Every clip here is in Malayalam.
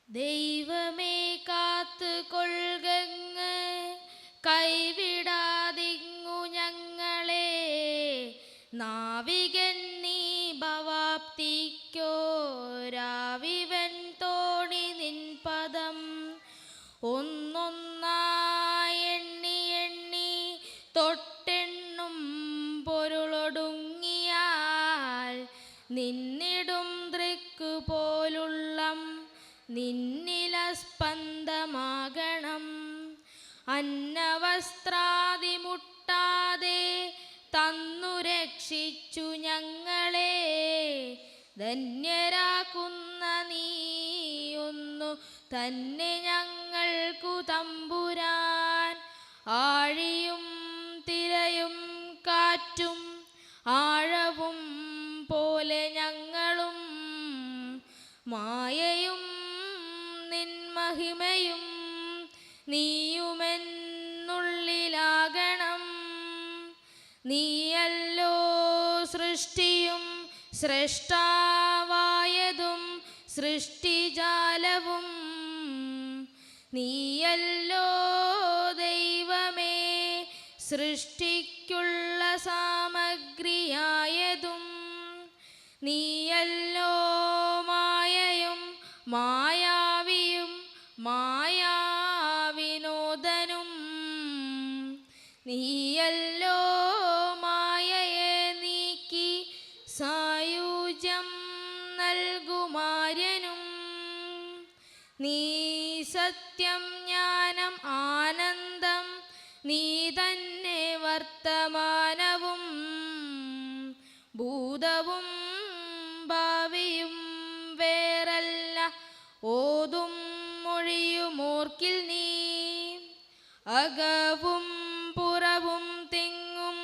ദൈവമേ കാത്തു കൊൾകങ്ങ് കൈവിടാതിങ്ങു ഞങ്ങളെ. നാവികൻ നീ ഭവാപ്തിക്കോരാവിവൻ തോണി നിൻ പദം. ഒന്നൊന്നായി എണ്ണി എണ്ണി തൊട്ടെണ്ണും പൊരുളൊടുങ്ങിയാൽ നിന്നിടും ദൃക്കു പോലുള്ളം നിന്നിലസ്പന്ദമാകണം. അന്നവസ്ത്രാദി മുട്ടാതെ തന്നു രക്ഷിച്ചു ഞങ്ങളെ. ധന്യരാക്കുന്ന നീയൊന്നു തന്നെ ഞങ്ങൾക്കു തമ്പുരാൻ. ആഴിയും തിരയും കാറ്റും ആഴവും പോലെ ഞങ്ങളും മായയും നിൻ മഹിമയും നീയുമെന്നുള്ളിലാകണം. നീയല്ലോ സൃഷ്ടിയും സ്രഷ്ടാവായതും സൃഷ്ടിജാലവും. നീയല്ലോ ദൈവമേ സൃഷ്ടിക്കുള്ള സാമഗ്രിയായതും. നീയല്ലോ മായയും മായാവിയും മായാവിനോദനും. നീയല്ലോ മായയെ നീക്കി സായുജ്യം നൽകുമാര്യനും. നീ സത്യം ജ്ഞാനം ആനന്ദം നീ തന്നെ വർത്തമാനവും ഭൂതവും ഭാവിയും വേറല്ല ഓതും മൊഴിയുമോർക്കിൽ നീ. അകവും പുറവും തിങ്ങും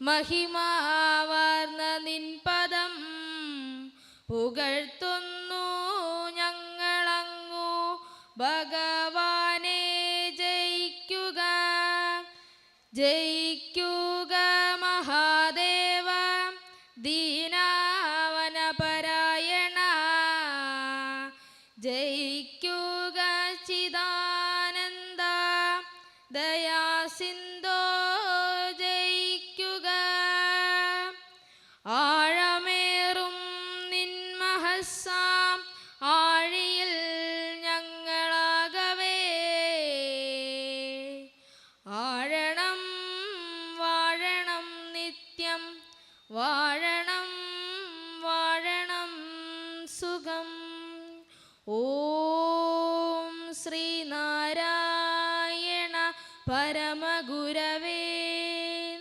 മഹിമാവാർന്ന നിൻ പദം പുകഴ്ത്തുന്നു ഞങ്ങളങ്ങു ഭഗവാനെ. ജയിക്കുക ജയിക്കുക മഹാദേവ ദീനാവനപരായണ. ജയിക്കുക ചിദാനന്ദ ദയാസിന്ധോ. ജയിക്കുക ആഴമേറും നിൻ മഹസ്സാം ആഴിയിൽ ഞങ്ങളാകവേ. ആഴണം വാഴണം നിത്യം വാഴണം വാഴണം സുഖം. ഓം ശ്രീനാരായണ പരമഗുരവേ